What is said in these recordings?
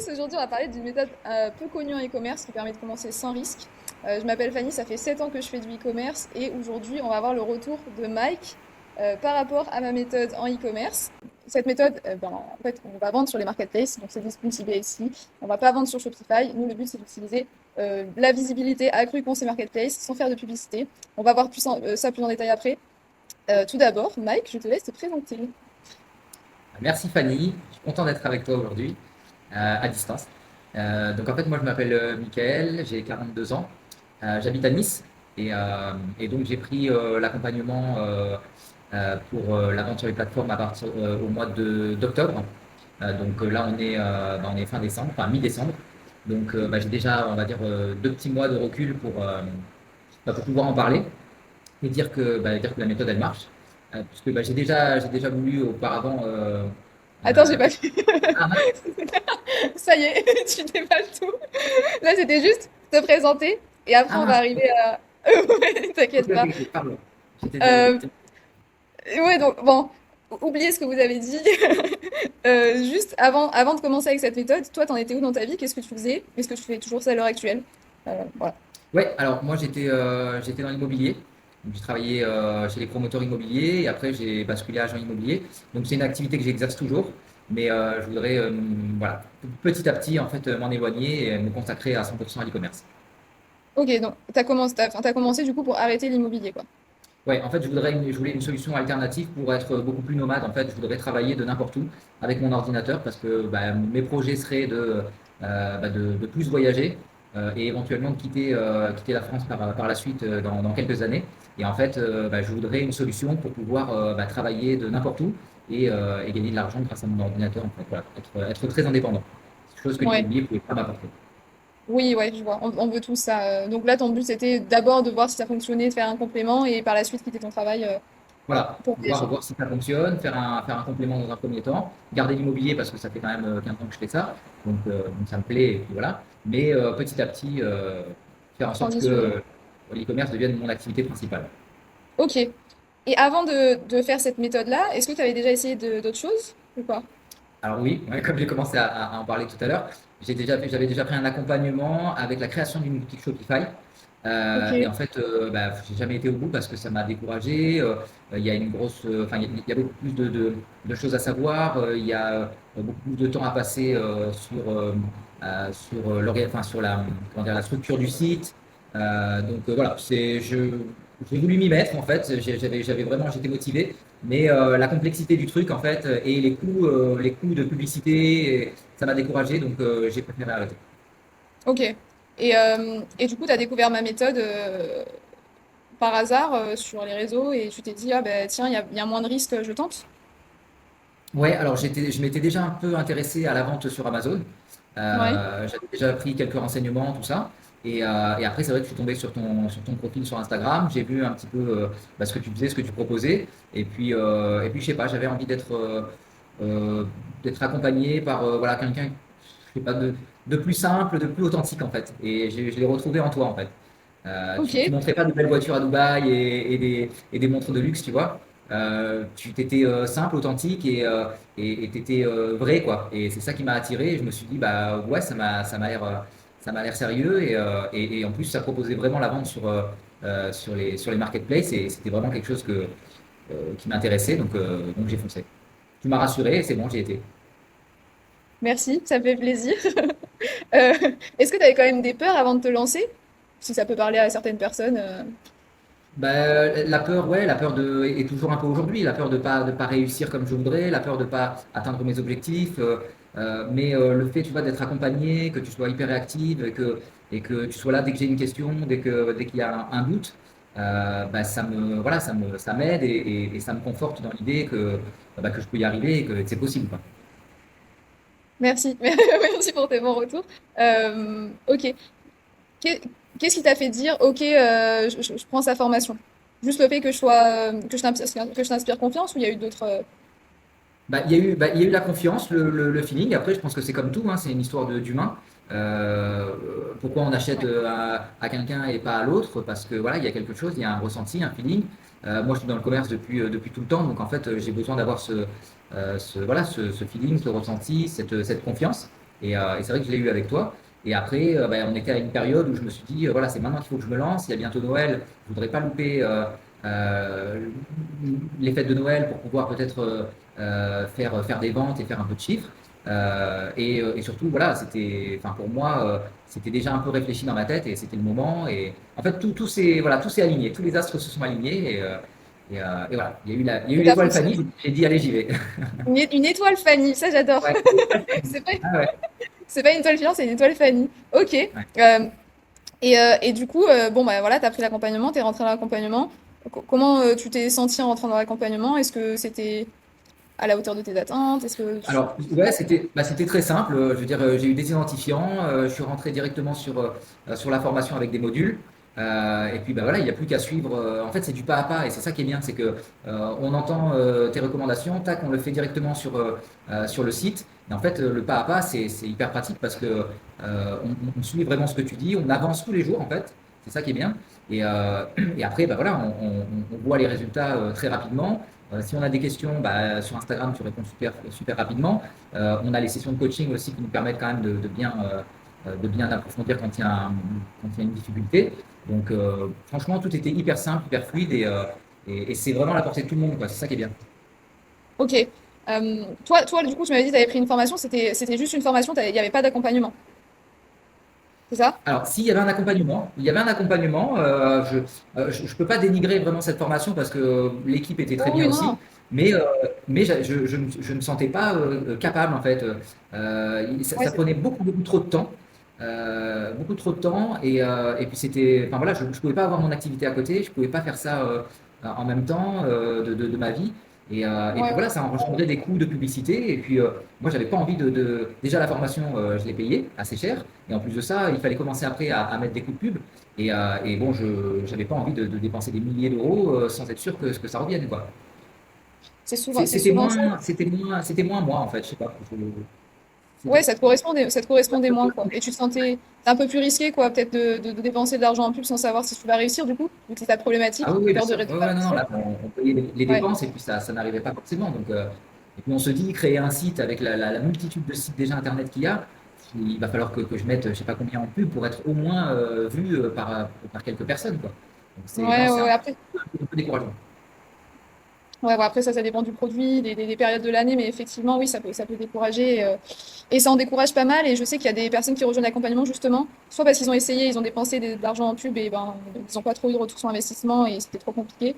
plus, aujourd'hui, on va parler d'une méthode peu connue en e-commerce qui permet de commencer sans risque. Je m'appelle Fanny, ça fait 7 ans que je fais du e-commerce et aujourd'hui, on va avoir le retour de Mike par rapport à ma méthode en e-commerce. Cette méthode, en fait, on va vendre sur les marketplaces, donc c'est distribué ici. On va pas vendre sur Shopify. Nous, le but, c'est d'utiliser la visibilité accrue qu'ont ces marketplaces sans faire de publicité. On va voir ça plus en détail après. Tout d'abord, Mike, je te laisse te présenter. Merci Fanny, je suis content d'être avec toi aujourd'hui à distance. Donc en fait moi je m'appelle Mickaël, j'ai 42 ans, j'habite à Nice et donc j'ai pris l'accompagnement pour la vente sur les plateformes à partir au mois d'octobre. Là on est fin décembre, enfin mi-décembre. J'ai déjà on va dire 2 petits mois de recul pour pouvoir en parler et dire que la méthode elle marche. Puisque j'ai déjà voulu auparavant Attends, j'ai euh, pas fait. ah, mince. Ça y est, tu déballes tout. Là, c'était juste te présenter et après, Ah on va mince, arriver ok, à. Ouais, ok, t'inquiète ok, pas. ok, pardon. Euh, J'étais- ouais, donc, bon, oubliez ce que vous avez dit. Juste avant de commencer avec cette méthode, toi, t'en étais où dans ta vie? Qu'est-ce que tu faisais? Est-ce que tu fais toujours ça à l'heure actuelle? Voilà. Ouais, alors moi j'étais dans l'immobilier. Donc, j'ai travaillé chez les promoteurs immobiliers et après j'ai basculé agent immobilier. Donc c'est une activité que j'exerce toujours, mais je voudrais voilà, petit à petit en fait m'en éloigner et me consacrer à 100% à l'e-commerce. Ok, donc, t'as commencé du coup pour arrêter l'immobilier, quoi. Ouais, en fait, je voulais une solution alternative pour être beaucoup plus nomade. En fait, je voudrais travailler de n'importe où avec mon ordinateur parce que mes projets seraient de plus voyager et éventuellement de quitter la France par la suite dans quelques années. Et en fait, je voudrais une solution pour pouvoir travailler de n'importe où et gagner de l'argent grâce à mon ordinateur. En fait, voilà, être très indépendant. C'est chose que Ouais. l'immobilier ne pouvait pas m'apporter. Oui, ouais, je vois. On veut tout ça. Donc là, ton but, c'était d'abord de voir si ça fonctionnait, de faire un complément et par la suite quitter ton travail Voilà, pour voyager. voir si ça fonctionne, faire un complément dans un premier temps, garder l'immobilier parce que ça fait quand même 15 ans que je fais ça, donc ça me plaît, et puis voilà. Mais petit à petit, faire en sorte que Transitionner. l'e-commerce devienne mon activité principale. Ok. Et avant de faire cette méthode-là, est-ce que tu avais déjà essayé d'autres choses ou pas? Alors oui, ouais, comme j'ai commencé à en parler tout à l'heure, j'avais déjà pris un accompagnement avec la création d'une boutique Shopify. Ok. Et en fait, j'ai jamais été au bout parce que ça m'a découragé. Il y a une grosse, enfin, il y a beaucoup plus de choses à savoir. Il y a beaucoup plus de temps à passer enfin, sur comment dire, la structure du site. Voilà, j'ai voulu m'y mettre en fait. J'étais motivé. Mais la complexité du truc, en fait, et les coûts de publicité, ça m'a découragé, j'ai préféré arrêter. Ok. Et du coup, tu as découvert ma méthode par hasard sur les réseaux et tu t'es dit, ah ben tiens, il y a moins de risques, je tente. Ouais, alors je m'étais déjà un peu intéressé à la vente sur Amazon. Ouais. J'avais déjà pris quelques renseignements, tout ça. Et après, c'est vrai que je suis tombé sur ton profil sur Instagram. J'ai vu un petit peu ce que tu faisais, ce que tu proposais. Je sais pas, j'avais envie euh, d'être accompagné par voilà, quelqu'un, je sais pas, de plus simple, de plus authentique en fait. Je l'ai retrouvé en toi en fait. Ok. Tu montrais pas de belles voitures à Dubaï et des montres de luxe, tu vois. Tu t'étais simple, authentique et t'étais vrai, quoi. Et c'est ça qui m'a attiré. Et je me suis dit, bah ouais, ça m'a l'air sérieux. Et en plus, ça proposait vraiment la vente sur les marketplaces et c'était vraiment quelque chose qui m'intéressait. Donc j'ai foncé. Tu m'as rassuré et c'est bon, j'y étais. Merci, ça me fait plaisir. Euh, Est-ce que tu avais quand même des peurs avant de te lancer? Si ça peut parler à certaines personnes. La peur, ouais, la peur est toujours un peu aujourd'hui, la peur de pas réussir comme je voudrais, la peur de pas atteindre mes objectifs, le fait, tu vois, d'être accompagné, que tu sois hyper réactive et que tu sois là dès que j'ai une question, dès qu'il y a un doute, voilà, ça m'aide et ça me conforte dans l'idée que je peux y arriver et que c'est possible, quoi. Merci, merci pour tes bons retours. Ok. Qu'est- Qu'est-ce qui t'a fait dire, ok, je prends sa formation? Juste le fait que que je t'inspire confiance ou il y a eu d'autres. Il y a eu la confiance, le feeling. Après, je pense que c'est comme tout, hein, c'est une histoire d'humain. Pourquoi on achète Ouais. à quelqu'un et pas à l'autre? Parce que voilà, il y a quelque chose, il y a un ressenti, un feeling. Moi, je suis dans le commerce depuis tout le temps, donc en fait, j'ai besoin d'avoir voilà, ce feeling, ce ressenti, cette confiance. Et c'est vrai que je l'ai eu avec toi. Et après, on était à une période où je me suis dit, voilà, c'est maintenant qu'il faut que je me lance. Il y a bientôt Noël. Je voudrais pas louper euh, les fêtes de Noël pour pouvoir peut-être faire des ventes et faire un peu de chiffres. Et surtout, voilà, enfin, pour moi, c'était déjà un peu réfléchi dans ma tête et c'était le moment. Et en fait, tout s'est aligné. Tous les astres se sont alignés. Et voilà, il y a eu Et ça l'étoile fonctionne. Fanny. J'ai dit, allez, j'y vais. Une étoile Fanny, ça j'adore. Ouais. C'est pas, Ah ouais. c'est pas une étoile filante, c'est une étoile Fanny. Ok. Ouais. Et du coup, bon, bah voilà, t'as pris l'accompagnement, t'es rentré dans l'accompagnement. Comment tu t'es senti en rentrant dans l'accompagnement? Est-ce que c'était à la hauteur de tes attentes? Est-ce que Alors, ouais, c'était très simple. Je veux dire, j'ai eu des identifiants. Je suis rentré directement sur la formation avec des modules. Et puis, bah voilà, il n'y a plus qu'à suivre. En fait, c'est du pas à pas. Et c'est ça qui est bien, c'est que on entend tes recommandations, tac, on le fait directement sur le site. Et en fait, le pas à pas, c'est hyper pratique parce que on suit vraiment ce que tu dis. On avance tous les jours, en fait. C'est ça qui est bien. Et après, bah voilà, on voit les résultats très rapidement. Si on a des questions, sur Instagram, tu réponds super rapidement. On a les sessions de coaching aussi qui nous permettent quand même de bien approfondir quand il y a une difficulté. Donc, franchement, tout était hyper simple, hyper fluide et c'est vraiment à la portée de tout le monde, quoi. C'est ça qui est bien. Ok. Toi, du coup, tu m'avais dit que tu avais pris une formation, c'était juste une formation, il n'y avait pas d'accompagnement. C'est ça? Alors, s'il y avait un accompagnement, il y avait un accompagnement. Je peux pas dénigrer vraiment cette formation parce que l'équipe était très Oh bien oui, non, aussi, non. mais je me sentais pas capable en fait. Ouais, Ça prenait beaucoup trop de temps, beaucoup trop de temps, et puis enfin voilà, je pouvais pas avoir mon activité à côté, je pouvais pas faire ça en même temps de ma vie. Et puis ouais, voilà, ça engendrait des coûts de publicité. Et puis moi, j'avais pas envie déjà la formation, je l'ai payée assez cher. Et en plus de ça, il fallait commencer après à mettre des coups de pub. Et bon, je n'avais pas envie de dépenser des milliers d'euros sans être sûr que ça revienne, quoi. c'est souvent ça. C'était moins moi, en fait. Je sais pas. C'est Ouais, tout. ça te correspondait moins, quoi. Et tu te sentais un peu plus risqué, quoi, peut-être de dépenser de l'argent en pub sans savoir si tu vas réussir, du coup, vu que c'est ta Ah problématique, oui, oui, bien peur de sûr. ne Ouais, pas ouais, non, non, réussir. là, on payait les Ouais, dépenses et puis ça n'arrivait pas forcément. Donc, et puis on se dit, créer un site avec la multitude de sites déjà Internet qu'il y a, il va falloir que je mette je sais pas combien en pub pour être au moins vu par quelques personnes, quoi. Donc, non, ouais, c'est ouais, ouais. Après, un peu décourageant. ouais, bon, après ça dépend du produit, des périodes de l'année, mais effectivement, oui, ça peut décourager. Et ça en décourage pas mal. Et je sais qu'il y a des personnes qui rejoignent l'accompagnement, justement, soit parce qu'ils ont essayé, ils ont dépensé de l'argent en pub et ben, ils n'ont pas trop eu de retour sur investissement et c'était trop compliqué.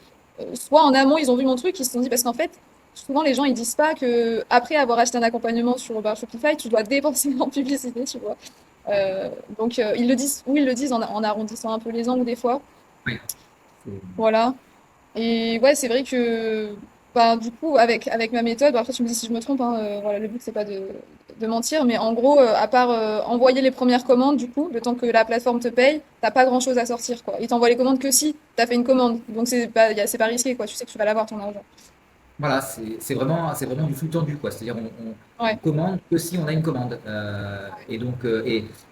Soit en amont, ils ont vu mon truc, ils se sont dit, parce qu'en fait, souvent les gens ils disent pas que après avoir acheté un accompagnement sur Shopify, tu dois dépenser en publicité, tu vois. Donc ils le disent, ou ils le disent en arrondissant un peu les angles des fois. Oui, c'est- Voilà. Et ouais, c'est vrai que bah, du coup, avec ma méthode, bah, après tu me dis si je me trompe, hein, voilà, le but c'est pas de mentir, mais en gros, à part envoyer les premières commandes, du coup, le temps que la plateforme te paye, t'as pas grand-chose à sortir, quoi. Ils t'envoient les commandes que si t'as fait une commande. Donc c'est pas risqué, quoi. Tu sais que tu vas l'avoir ton argent. Voilà, c'est vraiment du flux tendu, quoi. C'est-à-dire, on Ouais, commande que si on a une commande. Et donc,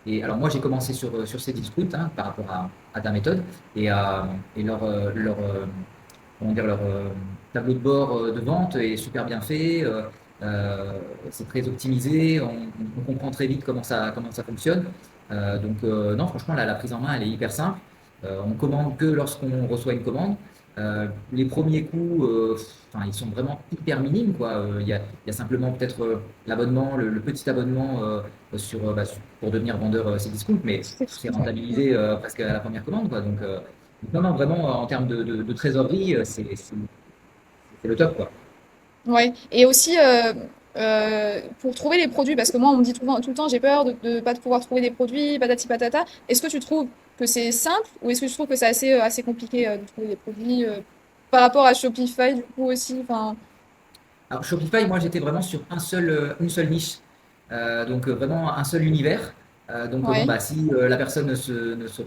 et alors moi, j'ai commencé sur ces discounts hein, par rapport à ta méthode et comment dire, leur tableau de bord de vente est super bien fait. Euh, c'est très optimisé. On comprend très vite comment ça fonctionne. Non, franchement, la prise en main, elle est hyper simple. On commande que lorsqu'on reçoit une commande. Les premiers coûts, enfin, ils sont vraiment hyper minimes, quoi. Il y a simplement peut-être l'abonnement, le petit abonnement pour devenir vendeur Cdiscount, mais c'est c'est tout, ouais. rentabilisé presque à la première commande, quoi. Non, non, vraiment, en termes de trésorerie, c'est le top, quoi. Ouais. Et aussi, pour trouver les produits, parce que moi, on me dit tout le temps, j'ai peur de ne pas pouvoir trouver des produits, patati patata. Est-ce que tu trouves que c'est simple ou est-ce que tu trouves que c'est assez compliqué de trouver des produits par rapport à Shopify, du coup, aussi, enfin, Alors, Shopify, moi, j'étais vraiment sur une seule niche, vraiment un seul univers. Bon, ouais, si la personne ne se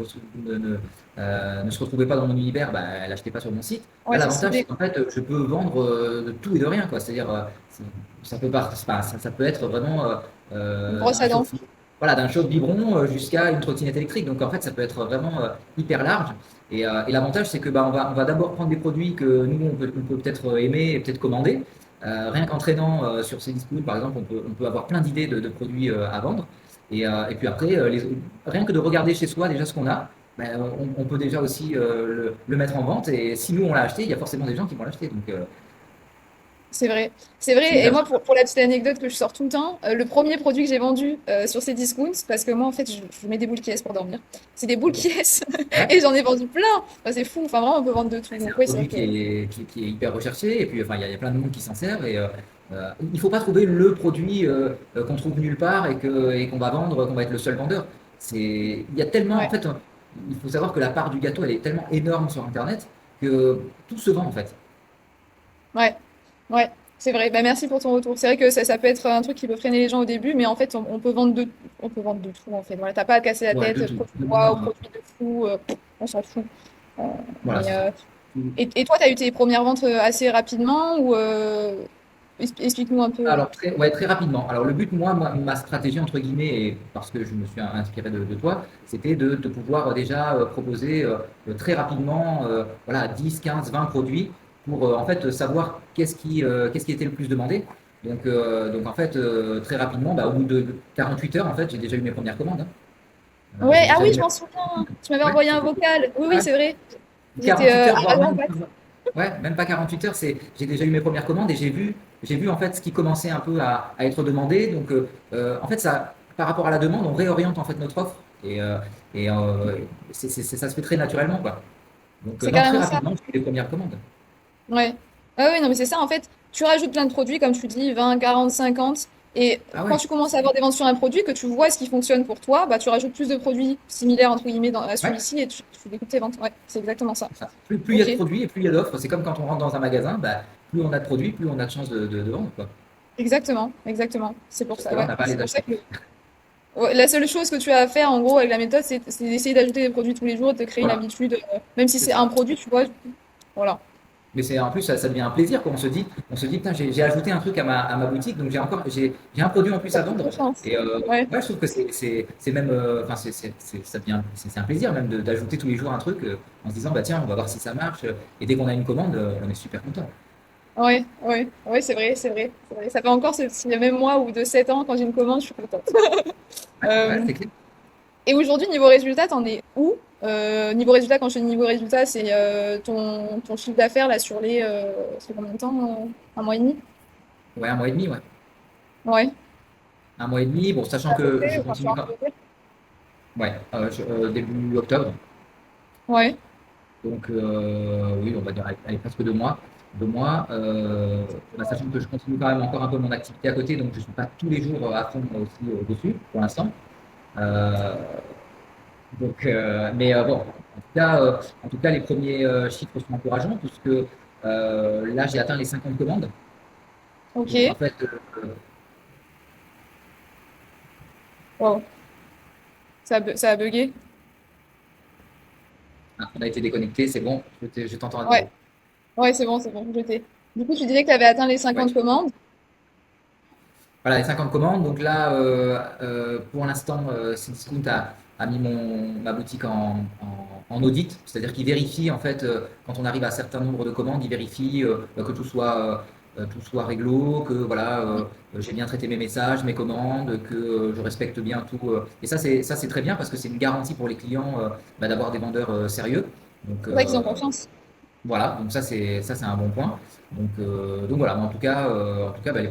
retrouvait pas dans mon univers, elle n'achetait pas sur mon site. Là, ouais, c'est l'avantage, c'est ciblé, qu'en quoi. fait, je peux vendre de tout et de rien, quoi. C'est-à-dire, ça peut être vraiment Une brosse un à dents. chauffe, voilà, d'un chauffe-biberon jusqu'à une trottinette électrique. Donc, en fait, ça peut être vraiment hyper large. Et l'avantage, c'est que on va d'abord prendre des produits que nous, on peut peut-être aimer et peut-être commander. Rien qu'en traînant sur ces discours, par exemple, on peut avoir plein d'idées de produits à vendre. Et puis après, rien que de regarder chez soi déjà ce qu'on a, ben, on peut déjà aussi le mettre en vente. Et si nous, on l'a acheté, il y a forcément des gens qui vont l'acheter. Donc, C'est vrai. C'est c'est vrai. Et hyper moi, super. pour la petite anecdote que je sors tout le temps, le premier produit que j'ai vendu sur ces discounts, parce que moi, en fait, je mets des boules qui pour dormir. C'est des boules Ok. qui Ouais. et j'en ai vendu plein. Enfin, c'est fou. Enfin, vraiment, on peut vendre de tout. C'est un Donc, oui, c'est vrai produit que. qui est hyper recherché. Et puis, enfin, il y a plein de monde qui s'en sert. Il ne faut pas trouver le produit qu'on trouve nulle part et qu'on va vendre, qu'on va être le seul vendeur. Il y a tellement, en Ouais. fait, il faut savoir que la part du gâteau, elle est tellement énorme sur Internet que tout se vend, en fait. Ouais. Ouais. C'est vrai. Bah, merci pour ton retour. C'est vrai que ça peut être un truc qui peut freiner les gens au début, mais en fait, on peut vendre de tout, en fait. Voilà, t'as pas à te casser la Ouais, de tête, tout. produit de Non, roi ou non, produit de fou. On s'en fout. Euh, voilà, mais, c'est ça. euh, et toi, tu as eu tes premières ventes assez rapidement ou explique-nous un peu. Alors, ouais, très rapidement. Alors, le but, ma stratégie, entre guillemets, et parce que je me suis inspiré de toi, c'était de pouvoir déjà proposer très rapidement voilà, 10, 15, 20 produits pour en fait savoir qu'est-ce qui était le plus demandé. Donc en fait, très rapidement, bah, au bout de 48 heures, en fait, j'ai déjà eu mes premières commandes, hein. J'ai Ouais, ah déjà oui, eu je mes... m'en souviens. Tu m'avais Ouais, envoyé un vocal. Oui, oui, ouais, c'est vrai. J'étais 48 heures, à voire même, Grande. ouais, même pas 48 heures, j'ai déjà eu mes premières commandes et j'ai vu en fait ce qui commençait un peu à être demandé. En fait, ça, par rapport à la demande, on réoriente en fait notre offre et ça se fait très naturellement, quoi. C'est Non, très carrément ça. rapidement, j'ai eu les premières commandes. Ouais. Ah oui, non, mais c'est ça, en fait. Tu rajoutes plein de produits, comme tu dis, 20, 40, 50. Et Ah quand ouais, tu commences à avoir des ventes sur un produit, que tu vois ce qui fonctionne pour toi, bah, tu rajoutes plus de produits similaires, entre guillemets, à ouais, celui-ci et tu découpes tes ventes. Ouais, c'est exactement ça. c'est ça. Plus il y a Ok. de produits et plus il y a d'offres. C'est comme quand on rentre dans un magasin, bah, plus on a de produits, plus on a de chances de vendre, quoi. Exactement, exactement. C'est pour Sauf ça, que là, on ouais. n'a pas à C'est les pour ça acheter. que ouais, la seule chose que tu as à faire, en gros, avec la méthode, c'est d'essayer d'ajouter des produits tous les jours, de créer une Voilà, habitude, même si c'est c'est un ça. produit, tu vois. Voilà. Mais c'est en plus ça devient un plaisir quand on se dit putain j'ai ajouté un truc à ma boutique donc j'ai un produit en plus T'as à plus vendre confiance. et Ouais, ouais je trouve que c'est même enfin ça devient c'est un plaisir même d'ajouter tous les jours un truc en se disant bah tiens on va voir si ça marche et dès qu'on a une commande on est super content. ouais, ouais, ouais, c'est vrai, c'est vrai, c'est vrai. Ça fait encore si même moi ou de 7 ans, quand j'ai une commande, je suis contente. Ouais, ouais, Euh, c'est clair. et aujourd'hui, niveau résultat, t'en es où? Niveau résultat, quand je dis niveau résultat, c'est ton chiffre d'affaires là sur combien de temps? Un mois et demi? Ouais un mois et demi ouais Ouais, un mois et demi bon sachant à peu que près, je enfin, tu as continue un quand peu de dire. ouais début octobre. Ouais, Donc, oui, on va dire, allez, presque 2 mois. 2 mois, bah, sachant que je continue quand même encore un peu mon activité à côté, donc je ne suis pas tous les jours à fond aussi dessus pour l'instant. Euh, mais bon, en tout cas, les premiers chiffres sont encourageants puisque là, j'ai atteint les 50 commandes. Donc, en ok. fait, Wow, ça a bugué. on a été déconnecté, c'est bon, je t'entends à Ouais, nouveau. ouais, c'est bon, je t'ai. Du coup, tu disais que tu avais atteint les Ouais. 50 commandes. Voilà, les 50 commandes. Donc là, pour l'instant, Cdiscount a mis ma boutique en audit, c'est-à-dire qu'il vérifie en fait quand on arrive à un certain nombre de commandes, il vérifie que tout soit réglo, que voilà, j'ai bien traité mes messages, mes commandes, que je respecte bien tout. Et ça c'est très bien parce que c'est une garantie pour les clients bah, d'avoir des vendeurs sérieux. Donc C'est vrai qu'ils ont confiance. voilà, donc ça c'est un bon point. Donc voilà, mais en tout cas bah, les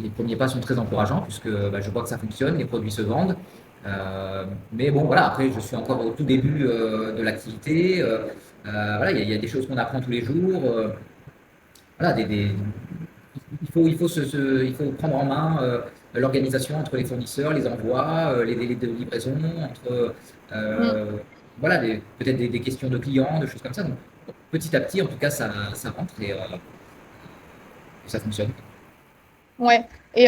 premiers pas sont très encourageants puisque bah, je vois que ça fonctionne, les produits se vendent. Mais bon, voilà, après, je suis encore au tout début de l'activité. Voilà, il y a des choses qu'on apprend tous les jours. Voilà, il faut prendre en main l'organisation entre les fournisseurs, les envois, les délais de livraison, entre Mm. euh, voilà, peut-être des questions de clients, des choses comme ça. Donc, petit à petit, en tout cas, ça rentre et ça fonctionne. Ouais. Et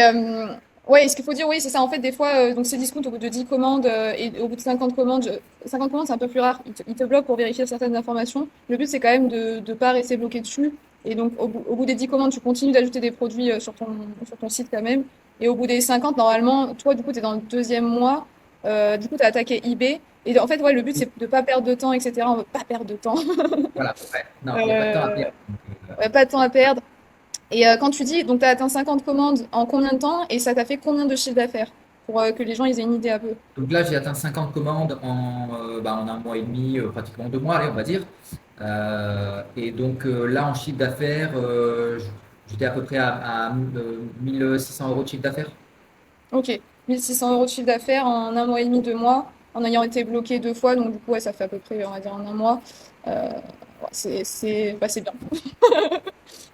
ouais, ce qu'il faut dire, oui, c'est ça. En fait, des fois, donc c'est discount au bout de 10 commandes et au bout de 50 commandes, 50 commandes, c'est un peu plus rare. Ils te bloquent pour vérifier certaines informations. Le but, c'est quand même de ne pas rester bloqué dessus. Et donc, au bout des 10 commandes, tu continues d'ajouter des produits sur ton site quand même. Et au bout des 50 normalement, toi, du coup, tu es dans le deuxième mois. Du coup, tu as attaqué eBay. Et en fait, ouais, le but, c'est de pas perdre de temps, etc. On veut pas perdre de temps. Voilà, ouais. Non, il n'y a pas de temps à Euh, perdre. ouais, pas de temps à perdre. Et quand tu dis, donc tu as atteint 50 commandes en combien de temps et ça t'a fait combien de chiffre d'affaires? Pour que les gens ils aient une idée un peu. Donc là, j'ai atteint 50 commandes en un mois et demi, pratiquement 2 mois, allez, on va dire. Et donc là, en chiffre d'affaires, j'étais à peu près à 1600 euros de chiffre d'affaires. Ok, 1 600 € de chiffre d'affaires en un mois et demi, 2 mois, en ayant été bloqué 2 fois. Donc du coup, ouais, ça fait à peu près, on va dire, en un mois. Ouais, c'est bien.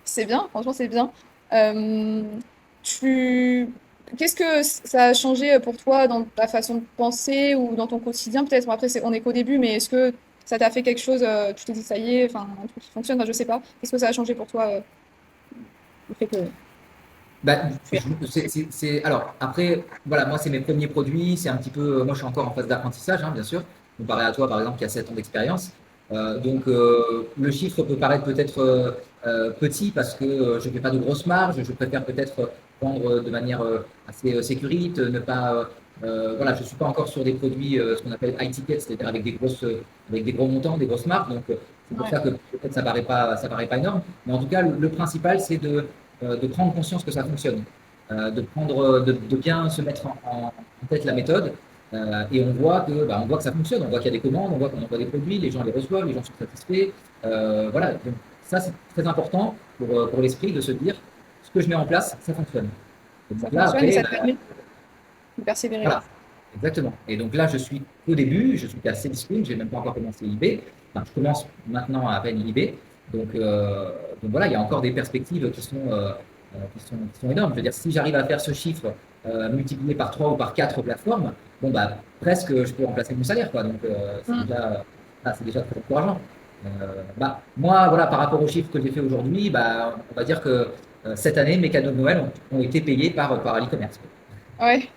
C'est bien, franchement, c'est bien. Euh, tu... Qu'est-ce que ça a changé pour toi dans ta façon de penser ou dans ton quotidien peut-être? Bon, après, on est qu'au début, mais est-ce que ça t'a fait quelque chose, tu t'es dit, ça y est, enfin, un truc qui fonctionne, enfin, je sais pas. Qu'est-ce que ça a changé pour toi, le fait que Bah, tu es... alors, après, voilà, moi, c'est mes premiers produits. C'est un petit peu, moi, je suis encore en phase d'apprentissage, hein, bien sûr, comparé à toi, par exemple, qui a 7 ans d'expérience. Donc, le chiffre peut paraître peut-être petit parce que je ne fais pas de grosses marges. Je préfère peut-être vendre de manière assez sécurite, ne pas. Voilà, je ne suis pas encore sur des produits, ce qu'on appelle high ticket, c'est-à-dire avec des gros montants, des grosses marques. Donc, c'est pour Ouais, ça que peut-être ça paraît pas énorme. Mais en tout cas, le principal, c'est de prendre conscience que ça fonctionne, de bien se mettre en tête la méthode. Et on voit que ça fonctionne, on voit qu'il y a des commandes, on voit qu'on envoie des produits, les gens les reçoivent, les gens sont satisfaits. Voilà, donc ça c'est très important pour l'esprit de se dire ce que je mets en place, ça fonctionne. Et ça donc là, fonctionne et après, ça te permet de persévérer. voilà, exactement. Et donc là, je suis au début, je suis qu'à Salesforce, j'ai même pas encore commencé eBay. Enfin, je commence maintenant à peine eBay. Donc voilà, il y a encore des perspectives qui sont énormes. Je veux dire, si j'arrive à faire ce chiffre multiplié par 3 ou par 4 plateformes, bon bah presque je peux remplacer mon salaire, quoi. Donc Mm. c'est déjà très encourageant. Moi, voilà, par rapport aux chiffres que j'ai fait aujourd'hui, bah, on va dire que cette année, mes cadeaux de Noël ont été payés par l'e-commerce. Ouais.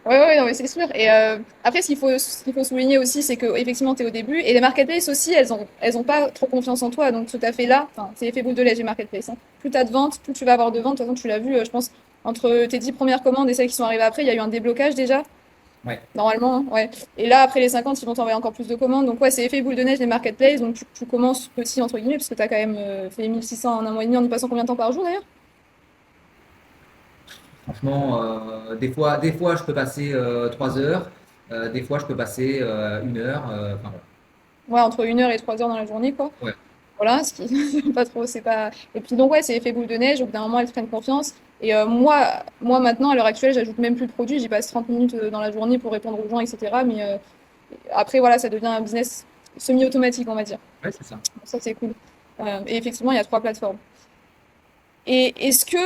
Ouais, ouais, non, mais c'est sûr. Et après, ce qu'il faut souligner aussi, c'est que effectivement, tu es au début. Et les marketplaces aussi, elles ont pas trop confiance en toi. Donc, tout à fait là, enfin, c'est l'effet boule de neige, les marketplaces. Hein. Plus tu as de ventes, plus tu vas avoir de ventes. De toute façon, tu l'as vu, je pense, entre tes 10 premières commandes et celles qui sont arrivées après, il y a eu un déblocage déjà. Ouais. Normalement, hein, ouais. Et là, après les 50, ils vont t'envoyer encore plus de commandes. Donc, ouais, c'est l'effet boule de neige des marketplaces. Donc, tu commences petit, entre guillemets, parce que tu as quand même fait 1 600 en un mois et demi en y passant combien de temps par jour d'ailleurs? Franchement, des fois, je peux passer 3 heures, des fois, je peux passer 1 heure. Enfin, Ouais, entre 1 heure et 3 heures dans la journée, quoi. voilà. Ouais. Voilà, ce qui c'est pas trop, c'est pas. Et puis donc ouais, c'est l'effet boule de neige. Au bout d'un moment, elles prennent confiance. Et moi maintenant, à l'heure actuelle, j'ajoute même plus de produits. J'y passe 30 minutes dans la journée pour répondre aux gens, etc. Mais après, voilà, ça devient un business semi-automatique, on va dire. Ouais, c'est ça. Donc ça, c'est cool. Et effectivement, il y a 3 plateformes. Et est-ce que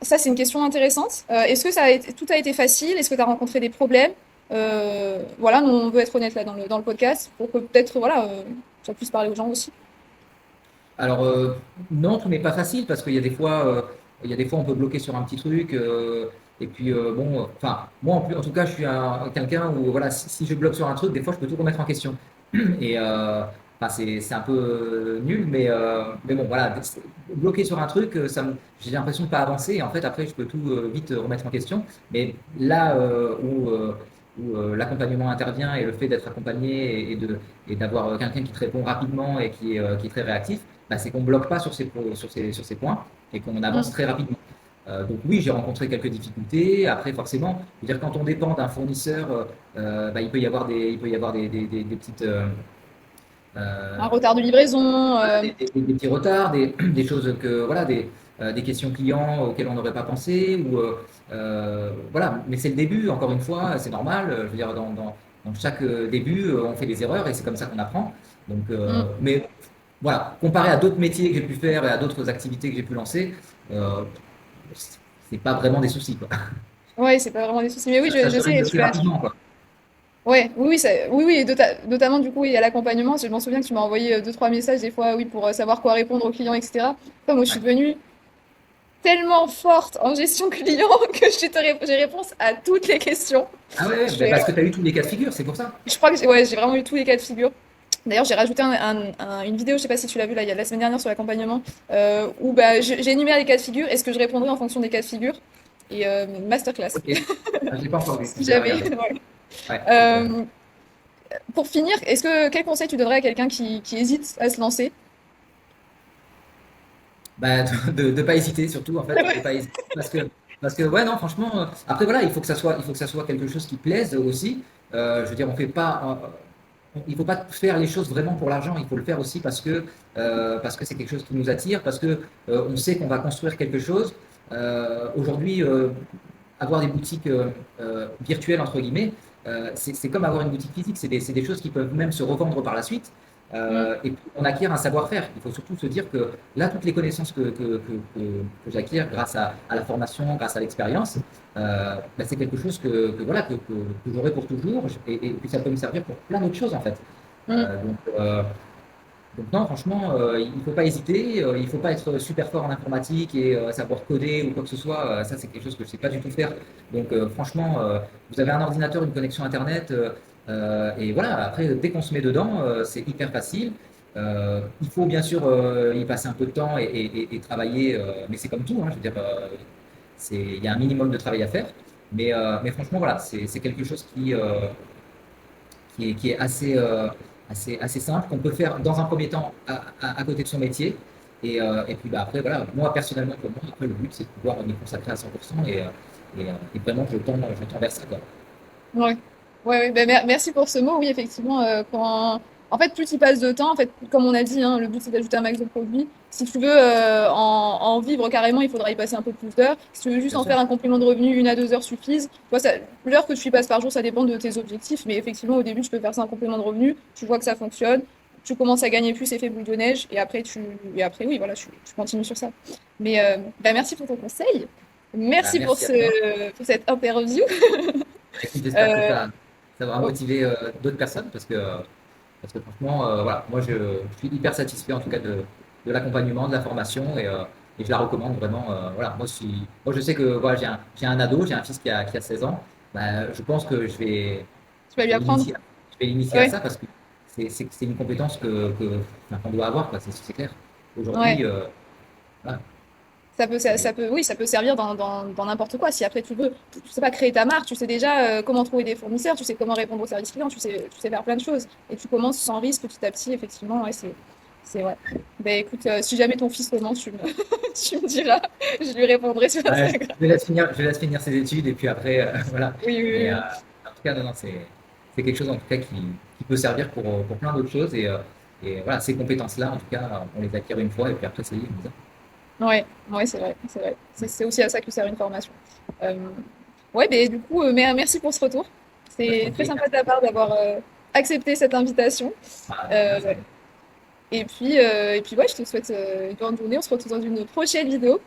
ça, c'est une question intéressante. Est-ce que tout a été facile? Est-ce que tu as rencontré des problèmes? Voilà, nous, on veut être honnête là dans le podcast pour que peut-être voilà, ça puisse parler aux gens aussi. Alors, non, tout n'est pas facile parce qu'il y a des fois, on peut bloquer sur un petit truc. Et puis, bon, enfin, moi, en tout cas, je suis quelqu'un où, voilà, si je bloque sur un truc, des fois, je peux tout remettre en question. Et, enfin, c'est un peu nul, mais bon, voilà, bloquer sur un truc, j'ai l'impression de pas avancer. Et en fait, après, je peux tout vite remettre en question. Mais là où l'accompagnement intervient et le fait d'être accompagné et d'avoir quelqu'un qui te répond rapidement et qui est très réactif, bah, c'est qu'on ne bloque pas sur ces points et qu'on avance Mm. très rapidement. Donc oui, j'ai rencontré quelques difficultés. Après, forcément, je veux dire, quand on dépend d'un fournisseur, bah, il peut y avoir des petites, Un retard de livraison. voilà, des petits retards, des choses que, voilà, des questions clients auxquelles on n'aurait pas pensé. Voilà. Mais c'est le début, encore une fois, c'est normal. Je veux dire, dans chaque début, on fait des erreurs et c'est comme ça qu'on apprend. Donc, Mm. mais voilà, comparé à d'autres métiers que j'ai pu faire et à d'autres activités que j'ai pu lancer, euh, c'est pas vraiment des soucis, quoi. Ouais, c'est pas vraiment des soucis. Mais oui, Ça je se sais, règle assez rapidement, quoi. Ouais, oui, oui, oui, oui, notamment du coup, il y a l'accompagnement. Je m'en souviens que tu m'as envoyé 2, 3 messages des fois, oui, pour savoir quoi répondre aux clients, etc. Après, moi, je Ouais. suis devenue tellement forte en gestion client que j'ai réponse à toutes les questions. Ah ouais, Je bah fais, parce que tu as eu tous les cas de figure, c'est pour ça. je crois que ouais, j'ai vraiment eu tous les cas de figure. D'ailleurs, j'ai rajouté une vidéo, je sais pas si tu l'as vu là, il y a la semaine dernière sur l'accompagnement, où bah, j'ai énuméré les cas de figure et ce que je répondrai en fonction des cas de figure. Et masterclass, Ok. Ah, je l'ai pas encore vu, si je vais j'avais. regarder. Ouais. Ouais, super. Euh, pour finir, quel conseil tu donnerais à quelqu'un qui hésite à se lancer? Bah, de pas hésiter surtout en fait, de Ouais. pas hésiter parce que ouais non franchement après voilà il faut que ça soit quelque chose qui plaise aussi. Je veux dire on fait pas il faut pas faire les choses vraiment pour l'argent, il faut le faire aussi parce que c'est quelque chose qui nous attire, parce que on sait qu'on va construire quelque chose. Aujourd'hui avoir des boutiques virtuelles entre guillemets, c'est comme avoir une boutique physique, c'est des choses qui peuvent même se revendre par la suite. Mm. Et puis on acquiert un savoir-faire. Il faut surtout se dire que là, toutes les connaissances que j'acquiers grâce à la formation, grâce à l'expérience, bah, c'est quelque chose voilà, que j'aurai pour toujours. Et puis ça peut me servir pour plein d'autres choses en fait. Mm. Donc non, franchement, il ne faut pas hésiter, il ne faut pas être super fort en informatique et savoir coder ou quoi que ce soit. Ça, c'est quelque chose que je ne sais pas du tout faire. Donc franchement, vous avez un ordinateur, une connexion Internet, et voilà, après, dès qu'on se met dedans, c'est hyper facile. Il faut bien sûr y passer un peu de temps et travailler, mais c'est comme tout, hein, je veux dire, il y a un minimum de travail à faire. Mais franchement, voilà, c'est quelque chose qui est assez simple, qu'on peut faire dans un premier temps à côté de son métier. Et puis bah, après, voilà, moi personnellement, pour moi, après, le but c'est de pouvoir m'y consacrer à 100% et vraiment je tends vers ça, quoi. Ouais. Ouais, ouais, ben, merci pour ce mot. Oui, effectivement, en fait, plus tu passes de temps, en fait, comme on a dit, hein, le but c'est d'ajouter un max de produits. Si tu veux en vivre carrément, il faudra y passer un peu plus d'heures. Si tu veux juste Bien en sûr. faire un complément de revenu, 1 à 2 heures suffisent. Tu vois, l'heure que tu y passes par jour, ça dépend de tes objectifs. Mais effectivement, au début, tu peux faire ça en complément de revenu. Tu vois que ça fonctionne. Tu commences à gagner plus effet boule de neige. Et après, oui, voilà, tu continues sur ça. Mais ben, merci pour ton conseil. Bah, Merci pour merci à toi. pour cette interview. Écoute, j'espère que Euh, ça va motiver d'autres personnes parce que franchement, voilà, moi je suis hyper satisfait en tout cas de l'accompagnement, de la formation et je la recommande vraiment. Voilà, moi je sais que voilà, j'ai un ado, j'ai un fils qui a 16 ans. Bah, je pense que Tu vas je lui vais apprendre. l'initier à Ouais, ça parce que c'est une compétence enfin, qu'on doit avoir, quoi, c'est clair. ouais. Aujourd'hui, voilà, c'est Oui, ça peut servir dans n'importe quoi. Si après tu veux, je sais pas, créer ta marque, tu sais déjà comment trouver des fournisseurs, tu sais comment répondre aux services clients, tu sais faire plein de choses. Et tu commences sans risque petit à petit, effectivement, ouais, ouais. Ben écoute, si jamais ton fils commence, tu me diras, je lui répondrai sur ouais, Instagram. je laisse finir ses études et puis après, voilà. Oui, oui, Mais oui, oui. en tout cas, non, non, c'est quelque chose en tout cas qui peut servir pour plein d'autres choses. Et voilà, ces compétences-là, en tout cas, on les acquiert une fois et puis après, c'est comme ça. Ouais, ouais, c'est vrai, c'est vrai. C'est aussi à ça que sert une formation. Euh, ouais, ben du coup, merci pour ce retour. Bah, je C'est t'en très prie. sympa de ta part d'avoir accepté cette invitation. Merci. Euh, et puis ouais, je te souhaite une bonne journée. On se retrouve dans une prochaine vidéo.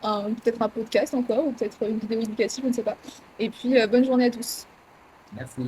Peut-être un podcast encore, ou peut-être une vidéo éducative, je ne sais pas. Et puis, bonne journée à tous. Merci.